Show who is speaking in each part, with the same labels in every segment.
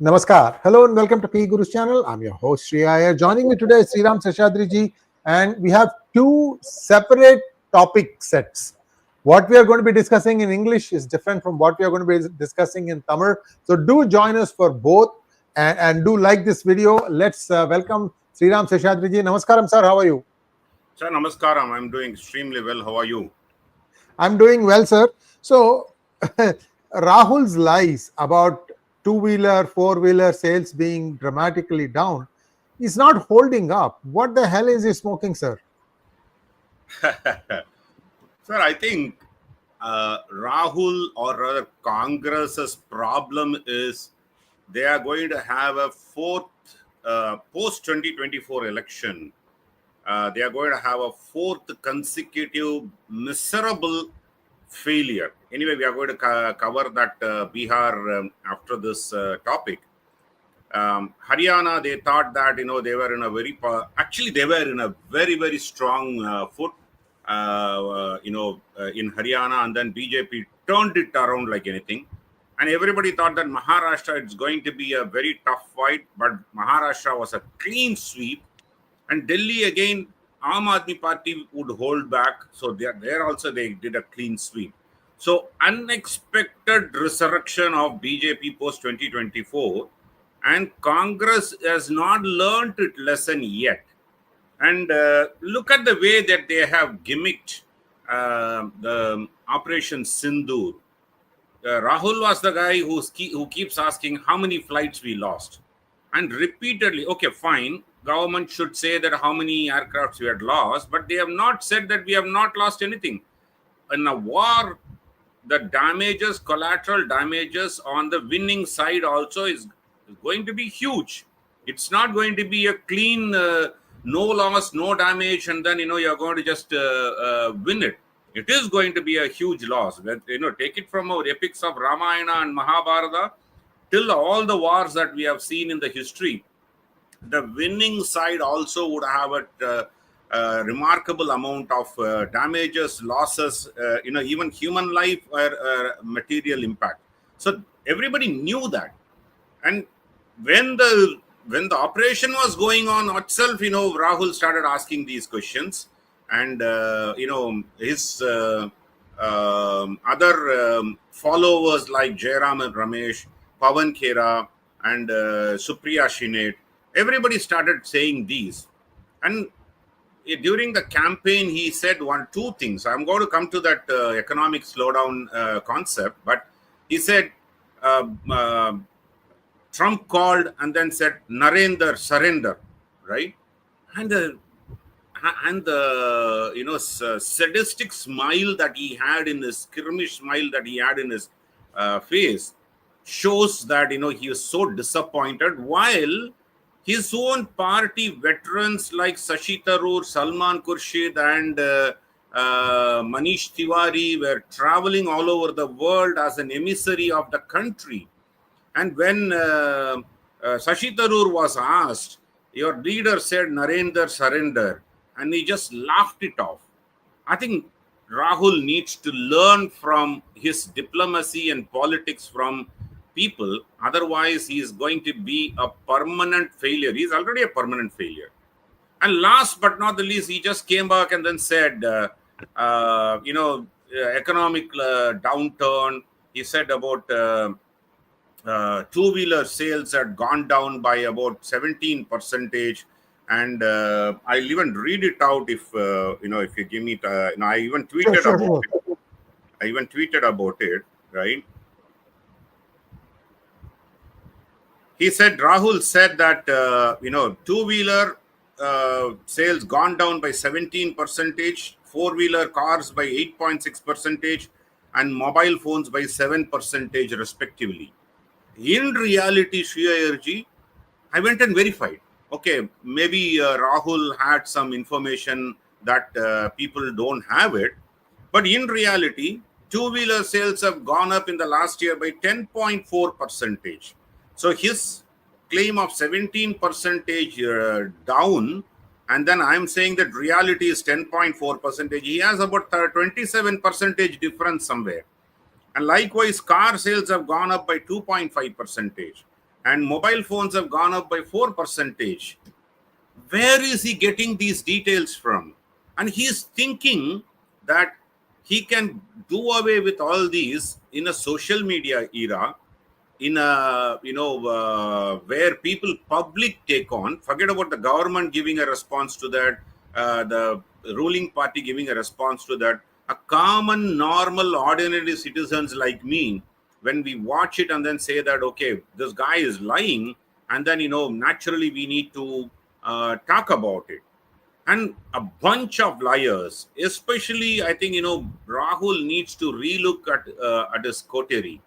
Speaker 1: Namaskar. Hello and welcome to P Guru's channel. I'm your host Sri Iyer. Joining me today is Sriram Seshadri ji, and we have two separate topic sets. What we are going to be discussing in English is different from what we are going to be discussing in Tamil. So do join us for both and do like this video. Let's welcome Sriram Seshadri ji. Namaskaram, sir. How are you?
Speaker 2: Sir, namaskaram. I'm doing extremely well. How are you?
Speaker 1: I'm doing well, sir. So, Rahul's lies about two-wheeler, four-wheeler sales being dramatically down is not holding up. What the hell is he smoking, sir?
Speaker 2: Sir, I think Rahul or rather Congress's problem is they are going to have a fourth post 2024 election. They are going to have a fourth consecutive miserable failure. Anyway, we are going to cover that Bihar after this topic. Haryana, they thought that they were in a actually they were in a very strong foot in Haryana, and then BJP turned it around like anything, and everybody thought that Maharashtra it's going to be a very tough fight, but Maharashtra was a clean sweep, and Delhi again Aam Aadmi Party would hold back, so there also they did a clean sweep. So unexpected resurrection of BJP post 2024. And Congress has not learned its lesson yet. And look at the way that they have gimmicked the Operation Sindoor. Rahul was the guy who keeps asking how many flights we lost. And repeatedly, okay, fine, government should say that how many aircrafts we had lost, but they have not said that we have not lost anything. In a war, the damages, collateral damages on the winning side also is going to be huge. It's not going to be a clean, no loss, no damage, and then you're going to just win it. It is going to be a huge loss. Take it from our epics of Ramayana and Mahabharata till all the wars that we have seen in the history. The winning side also would have a remarkable amount of damages, losses, even human life or material impact. So everybody knew that. And when the operation was going on itself, Rahul started asking these questions, and his other followers like Jairam and Ramesh, Pawan Khera, and Supriya Shinet, everybody started saying these. And during the campaign, he said two things. I'm going to come to that economic slowdown concept, but he said. Trump called and then said, Narendra, surrender, right? And the sadistic smile that he had in his skirmish smile that he had in his face shows that, he was so disappointed, while his own party veterans like Shashi Tharoor, Salman Khurshid, and Manish Tiwari were traveling all over the world as an emissary of the country. And when Shashi Tharoor was asked, your leader said, Narendra, surrender. And he just laughed it off. I think Rahul needs to learn from his diplomacy and politics from people. Otherwise, he is going to be a permanent failure. He is already a permanent failure. And last but not the least, he just came back and then said, economic downturn. He said about... two-wheeler sales had gone down by about 17%, and I'll even read it out if you give me. I even tweeted about it. I even tweeted about it, right? He said Rahul said that two-wheeler sales gone down by 17%, four-wheeler cars by 8.6%, and mobile phones by 7% respectively. In reality, Sri Ayerji, I went and verified. Okay, maybe Rahul had some information that people don't have it. But in reality, two-wheeler sales have gone up in the last year by 10.4%. So his claim of 17% down, and then I'm saying that reality is 10.4%. He has about 27% difference somewhere. And likewise, car sales have gone up by 2.5%. and mobile phones have gone up by 4%. Where is he getting these details from? And he's thinking that he can do away with all these in a social media era, in a where people public take on. Forget about the government giving a response to that, the ruling party giving a response to that. A common, normal, ordinary citizens like me, when we watch it and then say that, okay, this guy is lying, and then naturally we need to talk about it. And a bunch of liars, especially, I think Rahul needs to relook at his coterie.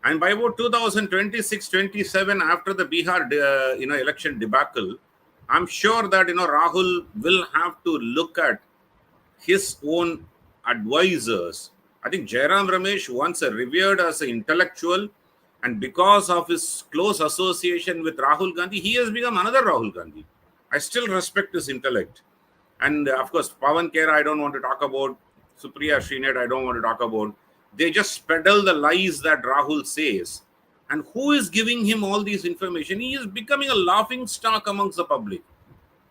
Speaker 2: And by about 2026-27, after the Bihar election debacle, I'm sure that Rahul will have to look at his own advisors. I think Jairam Ramesh, once revered as an intellectual, and because of his close association with Rahul Gandhi, he has become another Rahul Gandhi. I still respect his intellect. And of course, Pawan Kera, I don't want to talk about. Supriya Srinath, I don't want to talk about. They just peddle the lies that Rahul says. And who is giving him all these information? He is becoming a laughing stock amongst the public.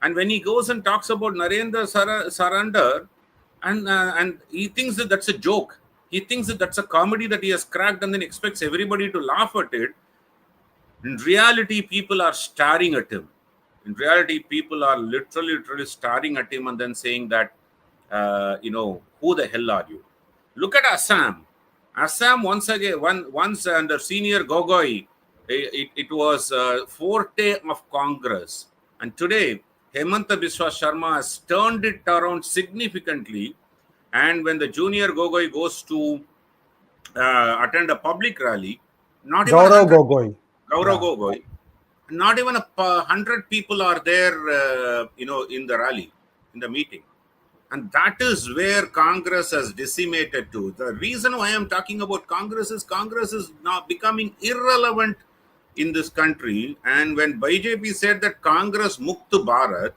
Speaker 2: And when he goes and talks about Narendra Sarandar, and he thinks that that's a joke. He thinks that that's a comedy that he has cracked, and then expects everybody to laugh at it. In reality, people are staring at him. In reality, people are literally staring at him and then saying that, who the hell are you? Look at Assam. Assam, once under senior Gogoi, it was a forte of Congress. And today, Hemanta Biswa Sharma has turned it around significantly. And when the junior Gogoi goes to attend a public rally, not even
Speaker 1: Gaurav
Speaker 2: Gogoi, not even 100 people are there, in the rally, in the meeting. And that is where Congress has decimated to. The reason why I'm talking about Congress is now becoming irrelevant in this country. And when BJP said that Congress Mukt Bharat,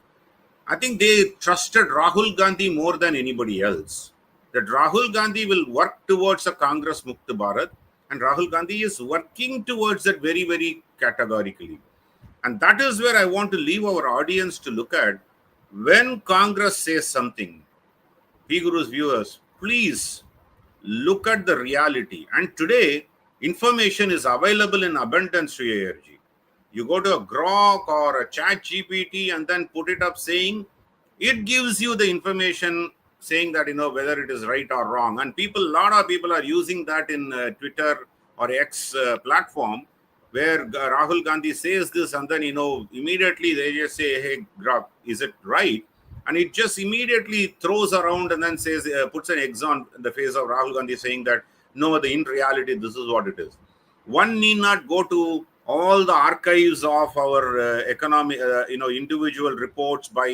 Speaker 2: I think they trusted Rahul Gandhi more than anybody else. That Rahul Gandhi will work towards a Congress Mukt Bharat, and Rahul Gandhi is working towards that very, very categorically. And that is where I want to leave our audience to look at. When Congress says something, P Guru's viewers, please look at the reality. And today, information is available in abundance to ARG. You go to a Grok or a Chat GPT and then put it up saying, it gives you the information saying that, whether it is right or wrong. And a lot of people are using that in Twitter or X platform, where Rahul Gandhi says this, and then, immediately they just say, hey, Grok, is it right? And it just immediately throws around and then says, puts an X on the face of Rahul Gandhi saying that, no, in reality, this is what it is. One need not go to all the archives of our economic, individual reports by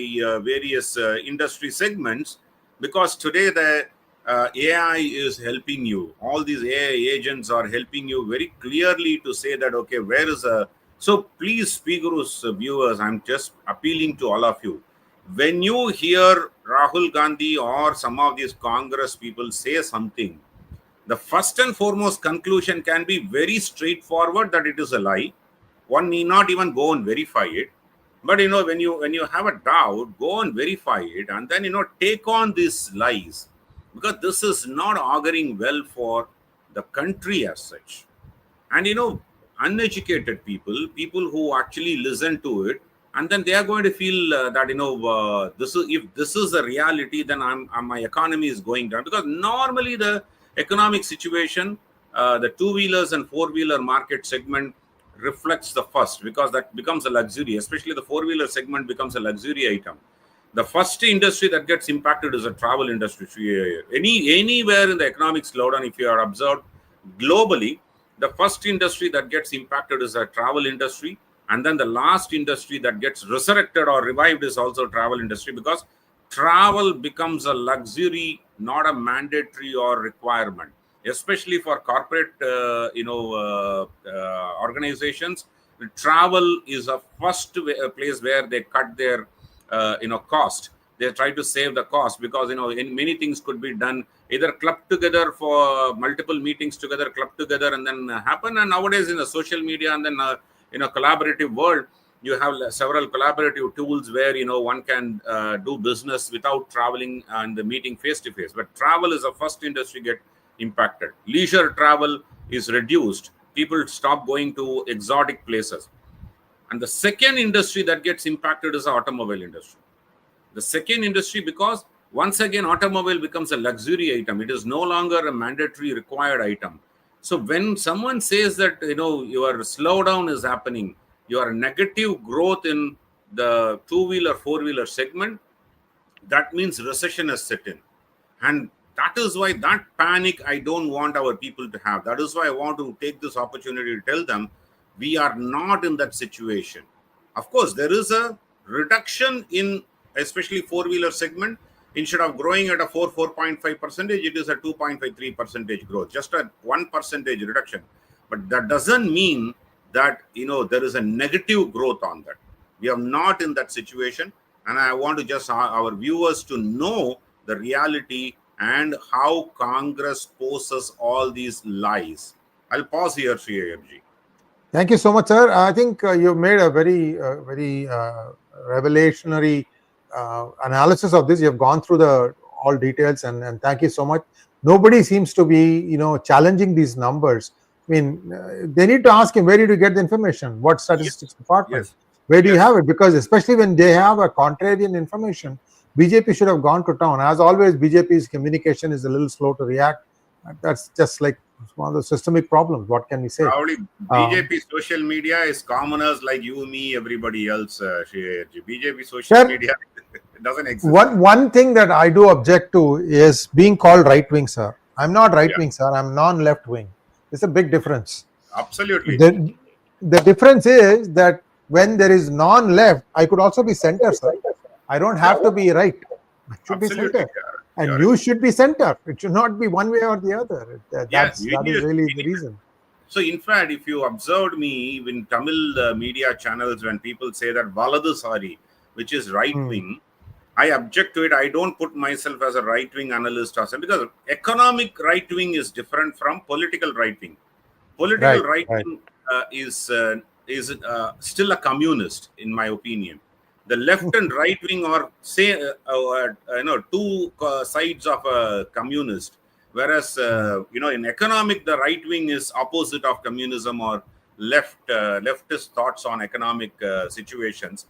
Speaker 2: various industry segments, because today the AI is helping you. All these AI agents are helping you very clearly to say that, okay, where is a... So please, P Guru's viewers, I'm just appealing to all of you. When you hear Rahul Gandhi or some of these Congress people say something, the first and foremost conclusion can be very straightforward, that it is a lie. One need not even go and verify it. But when you have a doubt, go and verify it, and then take on these lies, because this is not auguring well for the country as such. And uneducated people who actually listen to it, and then they are going to feel that if this is the reality, then my economy is going down. Because normally the economic situation, the two-wheelers and four-wheeler market segment reflects the first, because that becomes a luxury. Especially the four-wheeler segment becomes a luxury item. The first industry that gets impacted is the travel industry. Anywhere in the economic slowdown, if you are observed globally, the first industry that gets impacted is the travel industry. And then the last industry that gets resurrected or revived is also travel industry, because travel becomes a luxury, not a mandatory or requirement, especially for corporate, organizations. Travel is a first place where they cut their, cost. They try to save the cost, because, in many things could be done either clubbed together for multiple meetings together, clubbed together and then happen. And nowadays in the social media, and then in a collaborative world, you have several collaborative tools where one can do business without traveling and meeting face to face. But travel is the first industry get impacted. Leisure travel is reduced. People stop going to exotic places. And the second industry that gets impacted is the automobile industry. The second industry, because once again, automobile becomes a luxury item. It is no longer a mandatory required item. So when someone says that, your slowdown is happening, your negative growth in the two-wheeler, four-wheeler segment, that means recession has set in. And that is why that panic I don't want our people to have. That is why I want to take this opportunity to tell them we are not in that situation. Of course, there is a reduction in especially four-wheeler segment. Instead of growing at a 4.5%, it is a 2.53% growth, just a 1% reduction. But that doesn't mean that there is a negative growth on that. We are not in that situation, and I want to just our viewers to know the reality and how Congress poses all these lies. I'll pause here, Sri Ayerji.
Speaker 1: Thank you so much, sir. I think you've made a very revelationary analysis of this. You have gone through the all details, and thank you so much. Nobody seems to be challenging these numbers. I mean, they need to ask him, where did you get the information? What statistics department?
Speaker 2: Yes.
Speaker 1: Where do you have it? Because especially when they have a contrarian information, BJP should have gone to town. As always, BJP's communication is a little slow to react. That's just like one of the systemic problems. What can we say?
Speaker 2: Probably BJP social media is commoners like you, me, everybody else. BJP social media doesn't exist.
Speaker 1: One thing that I do object to is being called right wing, sir. I'm not right wing, sir. I'm non-left wing. It's a big difference.
Speaker 2: Absolutely.
Speaker 1: The difference is that when there is non-left, I could also be center, sir. I don't have to be right. I should be center. And you should be center. It should not be one way or the other. That is really the reason.
Speaker 2: So, in fact, if you observed me in Tamil media channels, when people say that Valadusari, which is right wing, I object to it. I don't put myself as a right wing analyst or something, because economic right wing is different from political right wing. Political right wing is still a communist, in my opinion. The left and right wing are two sides of a communist, whereas in economic, the right wing is opposite of communism or leftist thoughts on economic situations.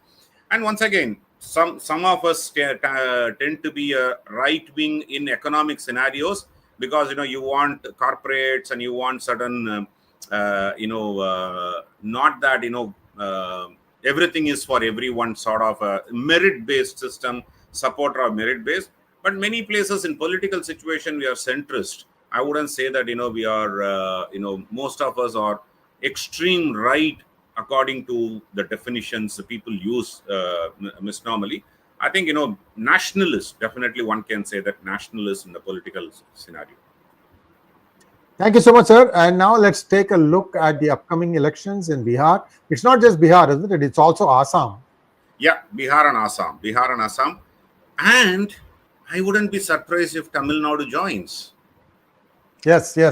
Speaker 2: And once again, some of us tend to be a right wing in economic scenarios, because you want corporates and you want certain not that everything is for everyone, sort of a merit-based system, supporter of merit-based. But many places in political situation, we are centrist. I wouldn't say that, we are, most of us are extreme right, according to the definitions people use misnormally. I think, nationalist, definitely one can say that nationalist in the political scenario.
Speaker 1: Thank you so much, sir. And now let's take a look at the upcoming elections in Bihar. It's not just Bihar, isn't it? It's also Assam.
Speaker 2: Yeah, Bihar and Assam. Bihar and Assam. And I wouldn't be surprised if Tamil Nadu joins.
Speaker 1: Yes.
Speaker 2: I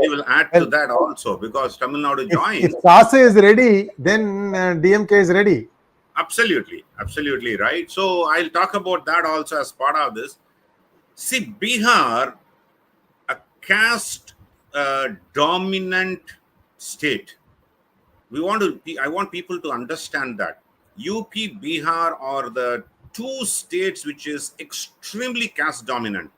Speaker 2: will add to that also, because Tamil Nadu joins.
Speaker 1: If Sase is ready, then DMK is ready.
Speaker 2: Absolutely right. So I'll talk about that also as part of this. See, Bihar, a caste dominant state. I want people to understand that UP, Bihar are the two states which is extremely caste dominant.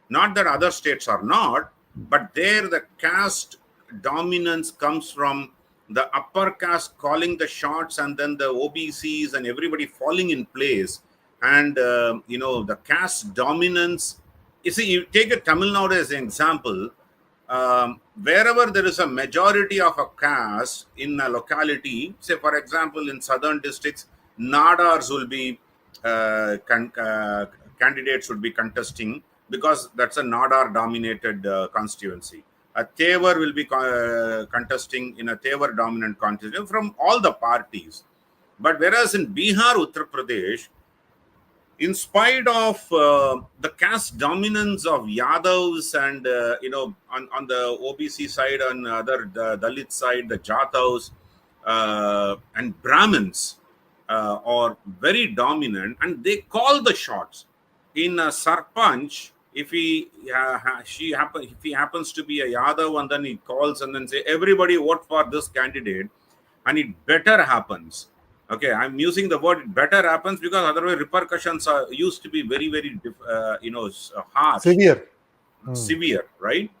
Speaker 2: Not that other states are not, but there the caste dominance comes from the upper caste calling the shots, and then the OBCs and everybody falling in place. And the caste dominance. You see, you take a Tamil Nadu as an example. Wherever there is a majority of a caste in a locality, say for example in southern districts, Nadars will be candidates would be contesting, because that's a Nadar dominated constituency. A Tevar will be contesting in a Tevar dominant constituency from all the parties. But whereas in Bihar, Uttar Pradesh, in spite of the caste dominance of Yadavs and, on the OBC side, on the other Dalit side, the Jatavs, and Brahmins are very dominant, and they call the shots. In a Sarpanch, if if he happens to be a Yadav, and then he calls and then say, everybody vote for this candidate, and it better happens. Okay, I'm using the word better happens because otherwise repercussions are used to be very, very harsh, severe, right?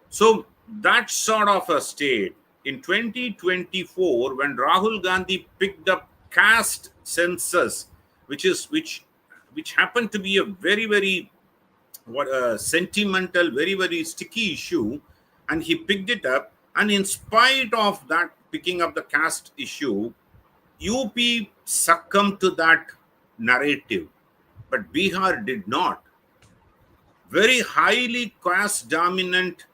Speaker 2: So that sort of a state in 2024, when Rahul Gandhi picked up caste census, which happened to be a very, very sentimental, very, very sticky issue, and he picked it up, and in spite of that picking up the caste issue, UP succumbed to that narrative, but Bihar did not. Very highly caste dominant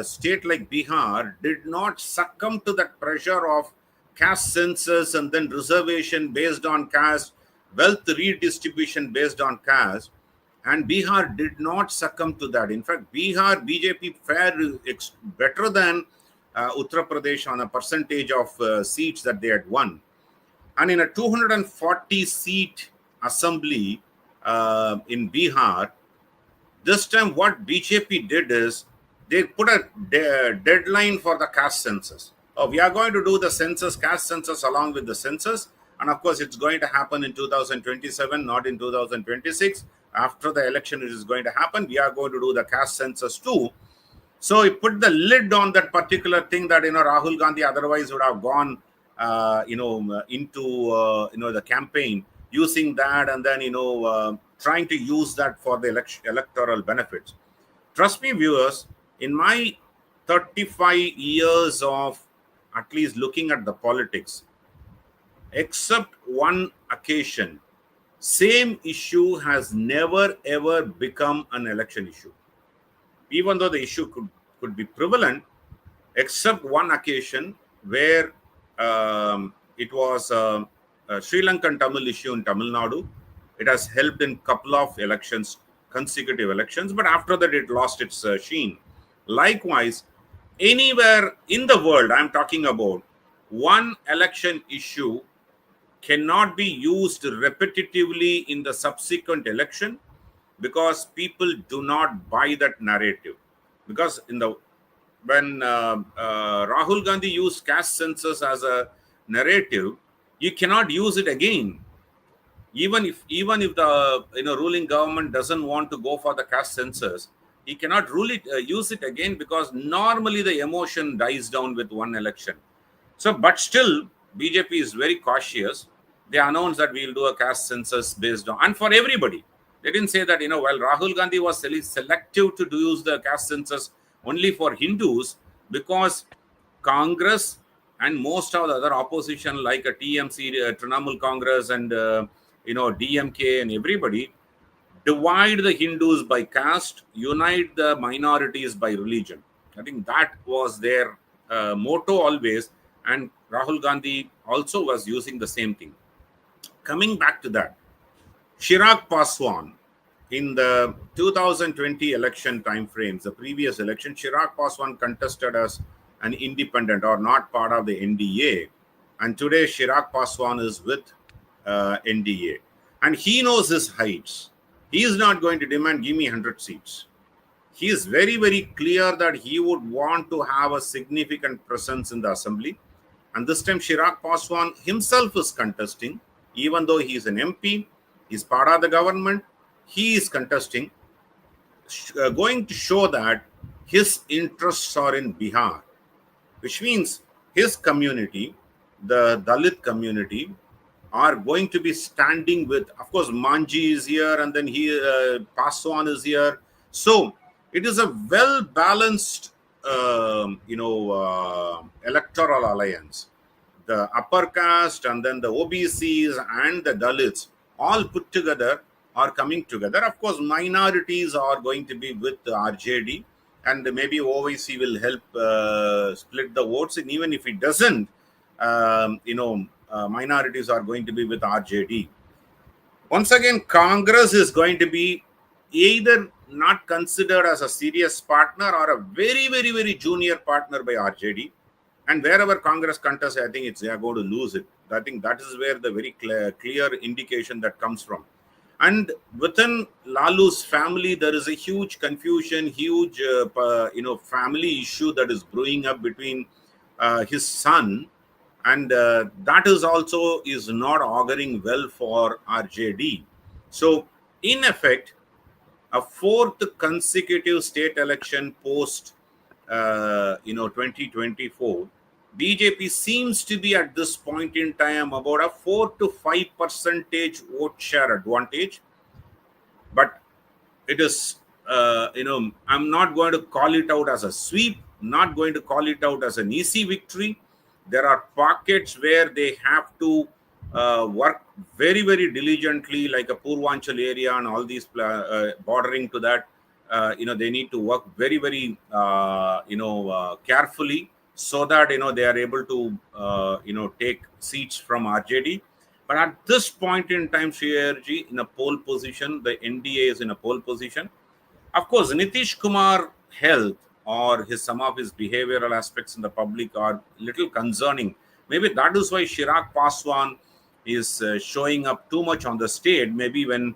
Speaker 2: state like Bihar did not succumb to that pressure of caste census and then reservation based on caste, wealth redistribution based on caste, and Bihar did not succumb to that. In fact, Bihar BJP fared better than Uttar Pradesh on a percentage of seats that they had won. And in a 240 seat assembly in Bihar, this time what BJP did is they put a deadline for the caste census. Oh, we are going to do the census, caste census along with the census. And of course, it's going to happen in 2027, not in 2026. After the election, it is going to happen. We are going to do the caste census too. So he put the lid on that particular thing that, Rahul Gandhi otherwise would have gone, into, the campaign using that, and then, trying to use that for the electoral benefits. Trust me, viewers, in my 35 years of at least looking at the politics, except one occasion, same issue has never ever become an election issue. Even though the issue could be prevalent, except one occasion where it was a Sri Lankan Tamil issue in Tamil Nadu. It has helped in couple of elections, consecutive elections, but after that it lost its sheen. Likewise, anywhere in the world, I'm talking about, one election issue cannot be used repetitively in the subsequent election because people do not buy that narrative. Because when Rahul Gandhi used caste census as a narrative, you cannot use it again. Even if the ruling government doesn't want to go for the caste census, he cannot use it again, because normally the emotion dies down with one election. So, but still, BJP is very cautious. They announced that we will do a caste census based on, and for everybody. They didn't say that, Rahul Gandhi was selective to use the caste census only for Hindus, because Congress and most of the other opposition like a TMC, Trinamool Congress, and DMK and everybody, divide the Hindus by caste, unite the minorities by religion. I think that was their motto always, and Rahul Gandhi also was using the same thing. Coming back to that, Chirag Paswan, in the 2020 election timeframes, the previous election, Chirag Paswan contested as an independent or not part of the NDA, and today Chirag Paswan is with NDA, and he knows his heights. He is not going to demand, give me 100 seats. He is very, very clear that he would want to have a significant presence in the assembly. And this time, Chirag Paswan himself is contesting, even though he is an MP, he is part of the government, he is contesting, going to show that his interests are in Bihar, which means his community, the Dalit community, are going to be standing with, of course, Manji is here, and then Paswan is here. So it is a well-balanced, electoral alliance. The upper caste and then the OBCs and the Dalits all put together are coming together. Of course, minorities are going to be with the RJD, and maybe OIC will help split the votes. And even if it doesn't, minorities are going to be with RJD. Once again, Congress is going to be either not considered as a serious partner or a very, very, very junior partner by RJD. And wherever Congress contests, I think they are going to lose it. I think that is where the very clear indication that comes from. And within Lalu's family, there is a huge confusion, huge family issue that is brewing up between his son, and that is also is not auguring well for RJD. So, in effect, a fourth consecutive state election post 2024, BJP seems to be at this point in time about a 4 to 5% vote share advantage. But it is, I'm not going to call it out as a sweep, not going to call it out as an easy victory. There are pockets where they have to work very, very diligently, like a Purvanchal area and all these bordering to that. They need to work very, very, carefully, so that they are able to take seats from RJD. But at this point in time, Shriyarji in a pole position, the NDA is in a pole position. Of course, Nitish Kumar health or some of his behavioral aspects in the public are little concerning. Maybe that is why Chirag Paswan is showing up too much on the stage. Maybe when,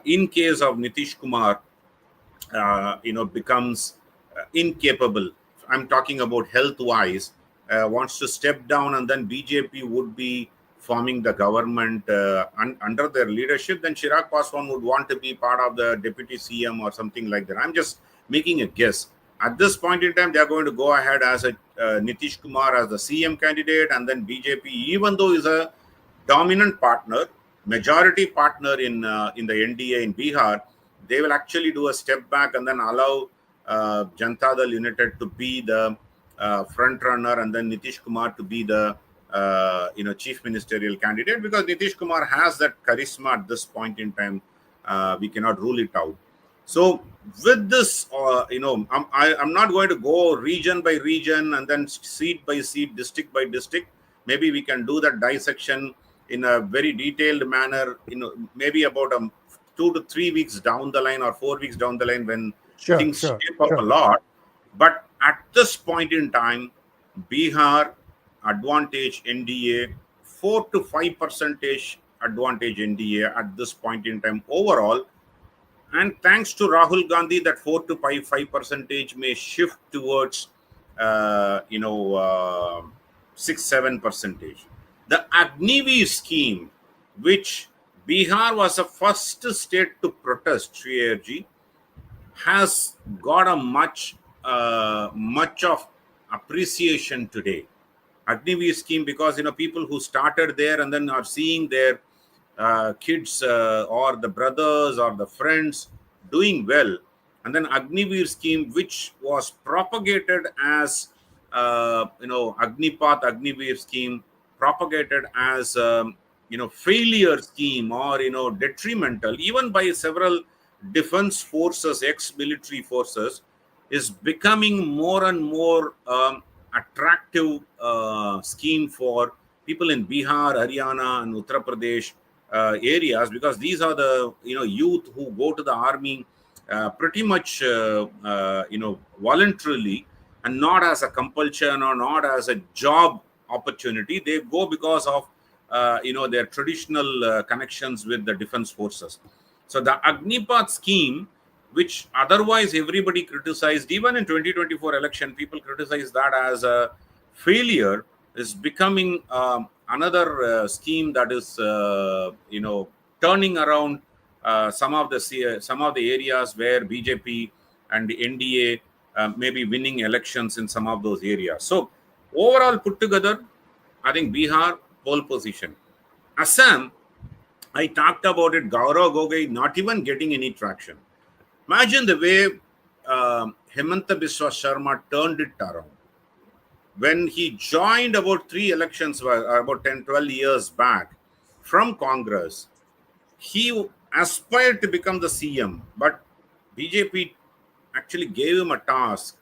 Speaker 2: in case of Nitish Kumar, becomes incapable. I'm talking about health-wise, wants to step down, and then BJP would be forming the government under their leadership. Then Chirag Paswan would want to be part of the deputy CM or something like that. I'm just making a guess. At this point in time, they are going to go ahead as a Nitish Kumar as the CM candidate, and then BJP, even though is a dominant partner, majority partner in the NDA in Bihar, they will actually do a step back and then allow Janata Dal United to be the front runner, and then Nitish Kumar to be the chief ministerial candidate, because Nitish Kumar has that charisma at this point in time. We cannot rule it out. So with this, I'm not going to go region by region and then seat by seat, district by district. Maybe we can do that dissection in a very detailed manner, maybe about 2 to 3 weeks down the line or 4 weeks down the line, when things shape up a lot. But at this point in time, Bihar advantage NDA, 4 to 5% advantage NDA at this point in time overall. And thanks to Rahul Gandhi, that 4 to 5% may shift towards 6-7%. The Agniveer scheme, which Bihar was the first state to protest, Shriyarji, has got a much of appreciation today. Agniveer scheme, because people who started there and then are seeing their kids or the brothers or the friends doing well, and then Agniveer scheme, which was propagated as Agnipath Agniveer scheme, propagated as failure scheme or detrimental, even by several defense forces, ex-military forces, is becoming more and more attractive scheme for people in Bihar, Haryana, and Uttar Pradesh areas, because these are the youth who go to the army pretty much voluntarily, and not as a compulsion or not as a job opportunity. They go because of their traditional connections with the defense forces. So the Agnipath scheme, which otherwise everybody criticized, even in 2024 election, people criticized that as a failure, is becoming another scheme that is turning around some of the areas where BJP and the NDA may be winning elections in some of those areas. So overall put together, I think Bihar pole position. Assam, I talked about it, Gaurav Gogoi not even getting any traction. Imagine the way Hemanta Biswa Sharma turned it around. When he joined about 3 elections, about 10-12 years back from Congress, he aspired to become the CM, but BJP actually gave him a task: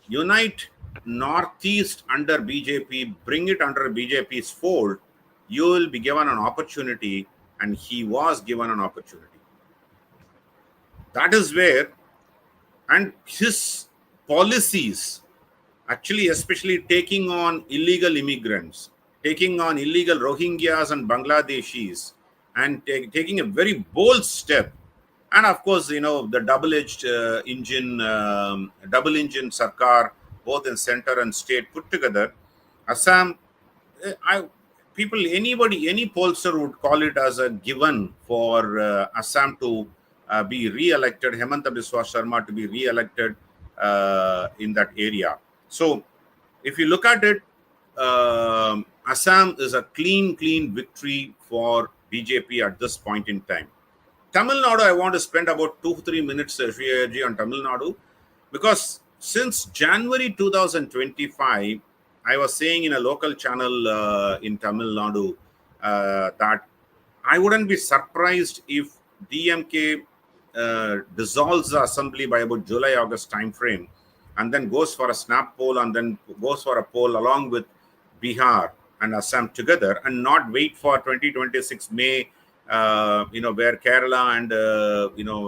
Speaker 2: unite Northeast under BJP, bring it under BJP's fold, you will be given an opportunity, and he was given an opportunity. That is where, and his policies, actually, especially taking on illegal immigrants, taking on illegal Rohingyas and Bangladeshis, and taking a very bold step. And of course, the double-edged double engine Sarkar, both in center and state put together. Assam, I people, anybody, any pollster would call it as a given for Assam to be re-elected, Hemanta Biswa Sharma to be re-elected in that area. So, if you look at it, Assam is a clean victory for BJP at this point in time. Tamil Nadu, I want to spend about 2-3 minutes, on Tamil Nadu, because since January 2025, I was saying in a local channel in Tamil Nadu that I wouldn't be surprised if DMK dissolves the assembly by about July-August timeframe, and then goes for a snap poll, and then goes for a poll along with Bihar and Assam together, and not wait for 2026 May, where Kerala and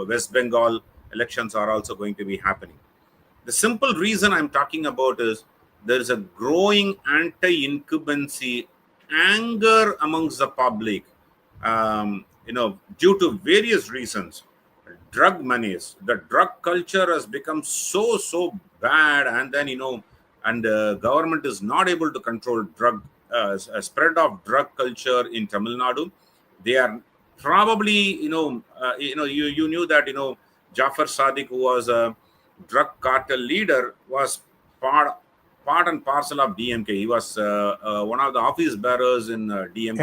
Speaker 2: West Bengal elections are also going to be happening. The simple reason I'm talking about is there is a growing anti-incumbency anger amongst the public, due to various reasons. Drug menace, the drug culture has become so bad, and then and the government is not able to control drug spread of drug culture in Tamil Nadu. They are probably you knew that Jafar Sadiq, who was a drug cartel leader, was part and parcel of DMK. He was one of the office bearers in DMK.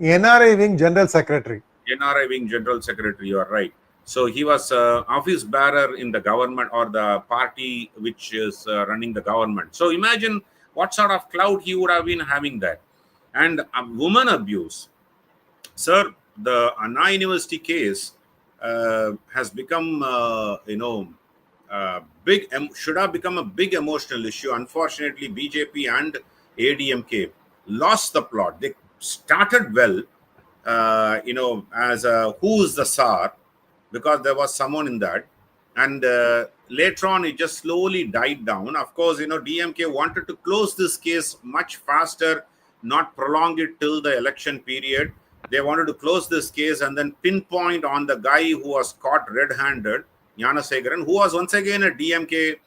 Speaker 1: NRI wing General Secretary.
Speaker 2: NRI wing General Secretary, you are right. So he was office bearer in the government, or the party which is running the government. So imagine what sort of cloud he would have been having there. And woman abuse. Sir, the Anna University case has become, should have become a big emotional issue. Unfortunately, BJP and ADMK lost the plot. They started well, as who's the Tsar, because there was someone in that. And later on, it just slowly died down. Of course, DMK wanted to close this case much faster, not prolong it till the election period. They wanted to close this case and then pinpoint on the guy who was caught red-handed, Gnanasegaran, who was once again a DMK,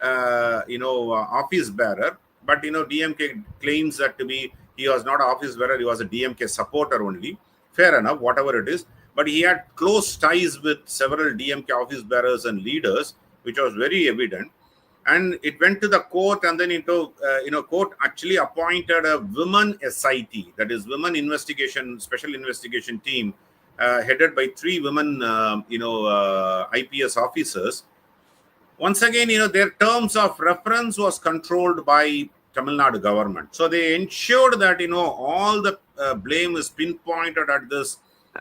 Speaker 2: office bearer. But, DMK claims that he was not an office bearer, he was a DMK supporter only. Fair enough, whatever it is. But he had close ties with several DMK office bearers and leaders, which was very evident. And it went to the court, and then court actually appointed a women SIT, that is women special investigation team, headed by 3 women, IPS officers. Once again, their terms of reference was controlled by Tamil Nadu government. So they ensured that, all the blame is pinpointed at this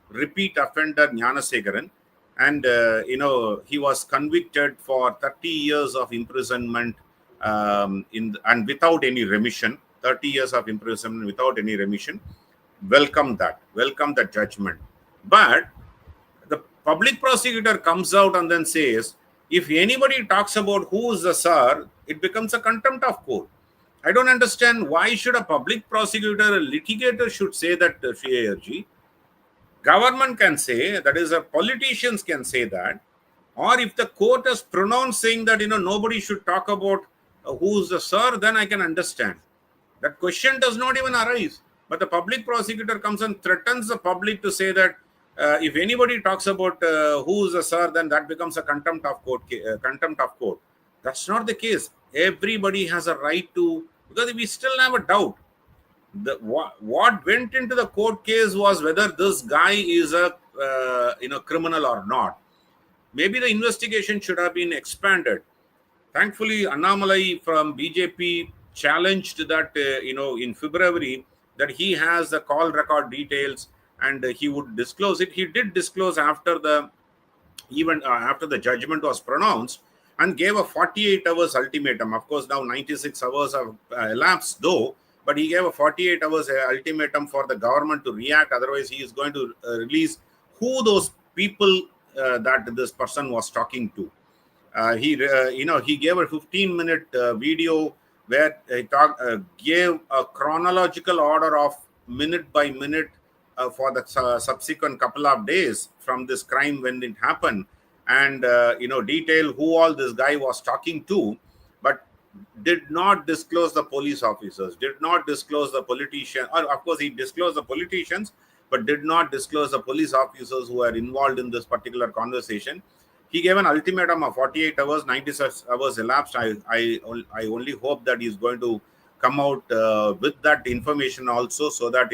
Speaker 2: repeat offender Gnanasegaran. And, he was convicted for 30 years of imprisonment and without any remission. 30 years of imprisonment without any remission. Welcome that judgment. But the public prosecutor comes out and then says, if anybody talks about who is the Tsar, it becomes a contempt of court. I don't understand why should a public prosecutor, a litigator should say that, Sri Government can say, that is, politicians can say that, or if the court has pronounced saying that nobody should talk about who's the Tsar, then I can understand. That question does not even arise. But the public prosecutor comes and threatens the public to say that if anybody talks about who's the Tsar, then that becomes a contempt of court. That's not the case. Everybody has a right to, because we still have a doubt. What went into the court case was whether this guy is a criminal or not. Maybe the investigation should have been expanded. Thankfully, Annamalai from BJP challenged that in February, that he has the call record details and he would disclose it. He did disclose after the judgment was pronounced, and gave a 48 hours ultimatum. Of course, now 96 hours have elapsed though. But he gave a 48 hours ultimatum for the government to react. Otherwise, he is going to release who those people that this person was talking to. He gave a 15-minute video where he gave a chronological order of minute by minute for the subsequent couple of days from this crime when it happened, and detail who all this guy was talking to, but did not disclose the police officers, did not disclose the politician, or of course he disclosed the politicians, but did not disclose the police officers who were involved in this particular conversation. He gave an ultimatum of 48 hours, 96 hours elapsed. I only hope that he's going to come out with that information also, so that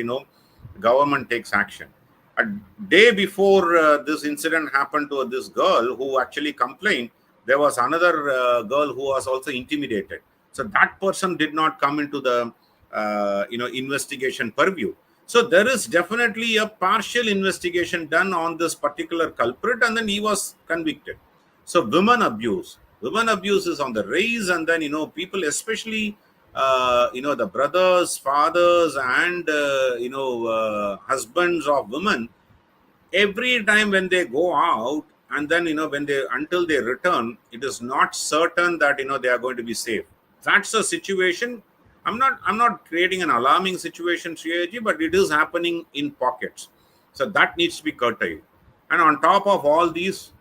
Speaker 2: government takes action. A day before this incident happened to this girl who actually complained, there was another girl who was also intimidated. So that person did not come into the investigation purview. So there is definitely a partial investigation done on this particular culprit, and then he was convicted. So women abuse is on the rise, and then people, especially the brothers, fathers, and husbands of women, every time when they go out, and then when they, until they return, it is not certain that they are going to be safe. That's a situation. I'm not creating an alarming situation, Sriyaji, but it is happening in pockets. So that needs to be curtailed. And on top of all these,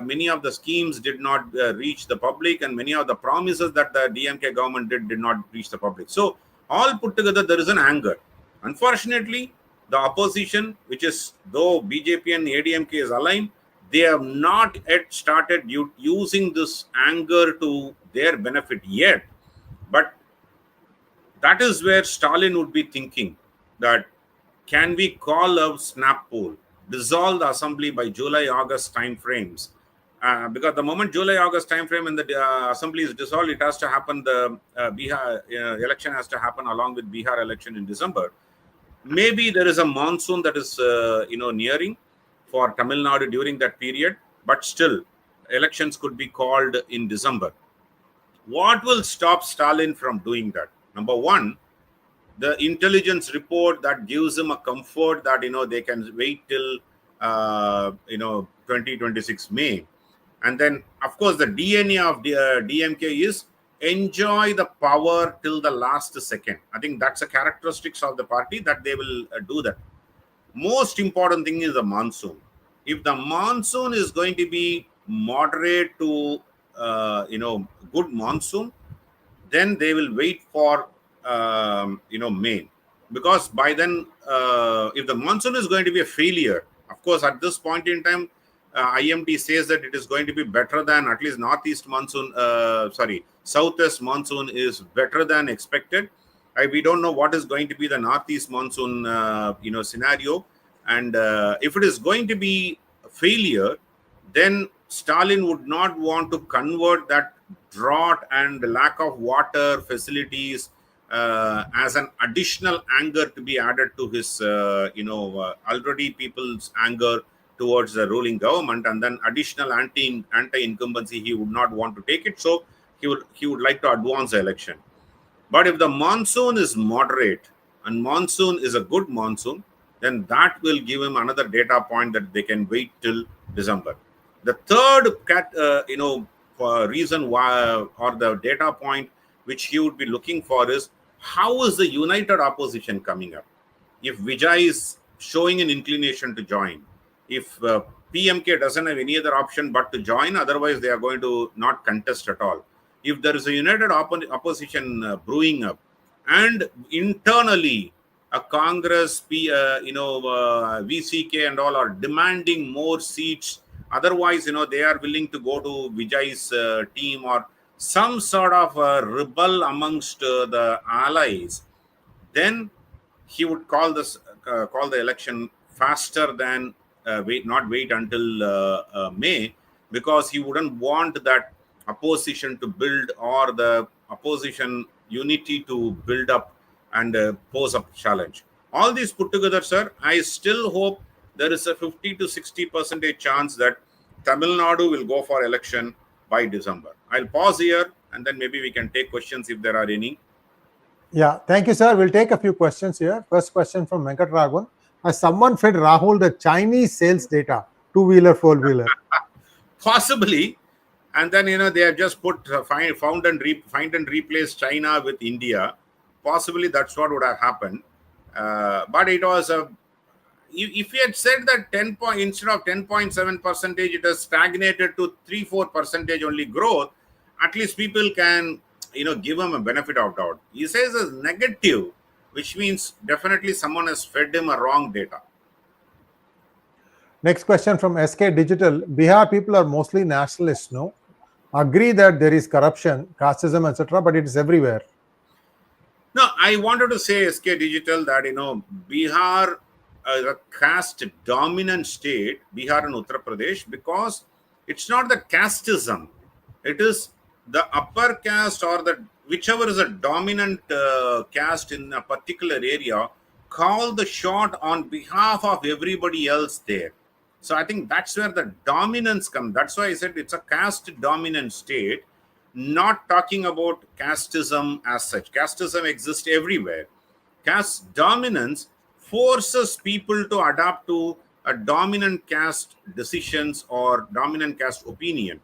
Speaker 2: many of the schemes did not reach the public, and many of the promises that the DMK government did not reach the public. So all put together, there is an anger. Unfortunately, the opposition, which is, though BJP and ADMK is aligned, they have not yet started using this anger to their benefit yet. But that is where Stalin would be thinking that, can we call a snap poll, dissolve the assembly by July-August timeframes? Because the moment July-August timeframe and the assembly is dissolved, it has to happen, the Bihar election has to happen along with Bihar election in December. Maybe there is a monsoon that is nearing for Tamil Nadu during that period, but still elections could be called in December. What will stop Stalin from doing that? Number one, the intelligence report that gives him a comfort that they can wait till 2026 May, and then of course the DNA of the DMK is enjoy the power till the last second. I think that's a characteristics of the party, that they will do that. Most important thing is the monsoon. If the monsoon is going to be moderate to good monsoon, then they will wait for May, because by then if the monsoon is going to be a failure, of course at this point in time IMD says that it is going to be better than, at least northeast monsoon, southwest monsoon is better than expected. We don't know what is going to be the northeast monsoon scenario, and if it is going to be a failure, then Stalin would not want to convert that drought and lack of water facilities as an additional anger to be added to his already people's anger towards the ruling government, and then additional anti-incumbency. He would not want to take it, so he would like to advance the election. But if the monsoon is moderate and monsoon is a good monsoon, then that will give him another data point that they can wait till December. The third reason why, or the data point which he would be looking for, is how is the united opposition coming up? If Vijay is showing an inclination to join, if PMK doesn't have any other option but to join, otherwise they are going to not contest at all. If there is a united opposition brewing up, and internally a Congress, VCK and all are demanding more seats, otherwise they are willing to go to Vijay's team, or some sort of rebel amongst the allies, then he would call the election faster than not wait until May, because he wouldn't want that opposition to build, or the opposition unity to build up and pose a challenge. All these put together, sir, I still hope there is a 50 to 60% chance that Tamil Nadu will go for election by December. I'll pause here, and then maybe we can take questions if there are any.
Speaker 1: Yeah, thank you, sir. We'll take a few questions here. First question from Venkat Raghavan. Has someone fed Rahul the Chinese sales data, two-wheeler, four-wheeler?
Speaker 2: Possibly, and then they have just put find and replace China with India. Possibly that's what would have happened, but it was a. If you had said that 10 point instead of 10.7%, it has stagnated to 3-4% only growth, at least people can give him a benefit of doubt. He says it's negative, which means definitely someone has fed him a wrong data.
Speaker 1: Next question from SK Digital. Bihar people are mostly nationalists, no? Agree that there is corruption, casteism, etc., but it is everywhere.
Speaker 2: No, I wanted to say SK Digital that Bihar is a caste dominant state, Bihar and Uttar Pradesh, because it's not the casteism, it is the upper caste or the whichever is a dominant caste in a particular area call the shot on behalf of everybody else there. So I think that's where the dominance comes. That's why I said it's a caste dominant state, not talking about casteism as such. Casteism exists everywhere. Caste dominance forces people to adapt to a dominant caste decisions or dominant caste opinion.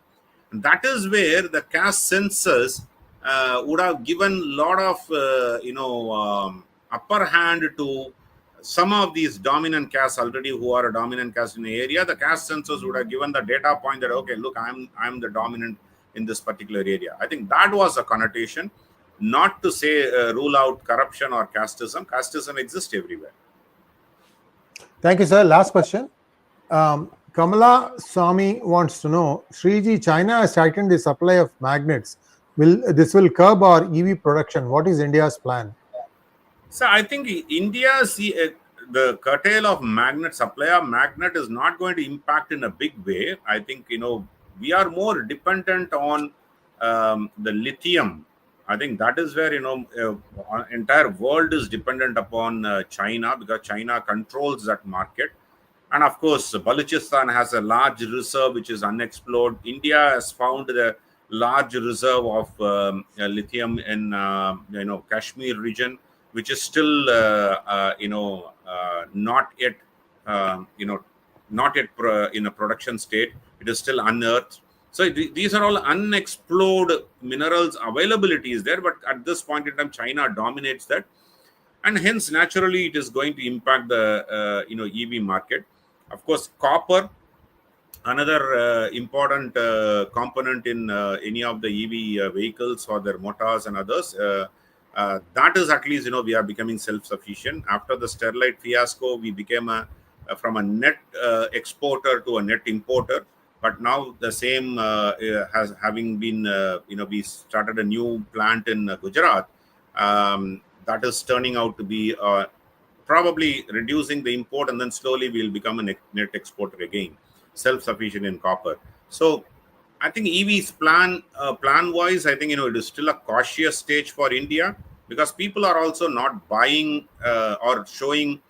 Speaker 2: And that is where the caste census would have given a lot of upper hand to some of these dominant castes already who are a dominant caste in the area. The caste census would have given the data point that, okay, look, I'm the dominant in this particular area. I think that was a connotation, not to say rule out corruption or casteism. Casteism exists everywhere.
Speaker 1: Thank you, sir. Last question. Kamala Swami wants to know, Sriji, China has tightened the supply of magnets. This will curb our EV production. What is India's plan?
Speaker 2: So I think India's the curtail of magnet supply of magnet is not going to impact in a big way. I think we are more dependent on the lithium. I think that is where entire world is dependent upon China, because China controls that market. And of course, Balochistan has a large reserve which is unexplored. India has found the large reserve of lithium in Kashmir region, which is still not yet in a production state. It is still unearthed. So these are all unexplored minerals. Availability is there, but at this point in time, China dominates that, and hence naturally it is going to impact the EV market. Of course, copper, another important component in any of the EV vehicles or their motors and others. That is at least we are becoming self-sufficient. After the Sterlite fiasco, we became from a net exporter to a net importer. But now the same has having been, we started a new plant in Gujarat that is turning out to be probably reducing the import, and then slowly we'll become a net exporter again, self-sufficient in copper. So I think EV's plan-wise, I think it is still a cautious stage for India, because people are also not buying or showing.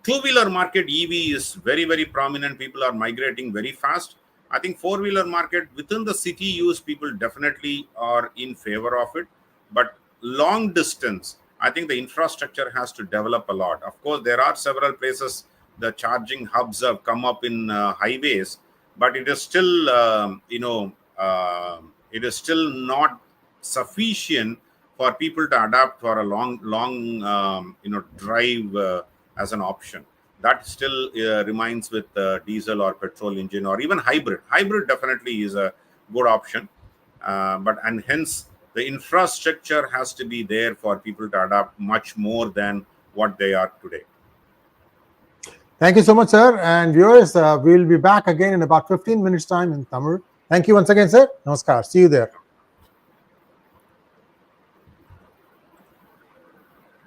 Speaker 2: Two-wheeler market EV is very, very prominent. People are migrating very fast. I think four-wheeler market within the city use, people definitely are in favor of it. But long distance, I think the infrastructure has to develop a lot. Of course, there are several places the charging hubs have come up in highways, but it is still, it is still not sufficient for people to adapt for a long drive as an option. That still remains with diesel or petrol engine or even hybrid. Hybrid definitely is a good option, and hence the infrastructure has to be there for people to adapt much more than what they are today.
Speaker 1: Thank you so much, sir. And viewers, we will be back again in about 15 minutes time in Tamil. Thank you once again, sir. Namaskar. See you there.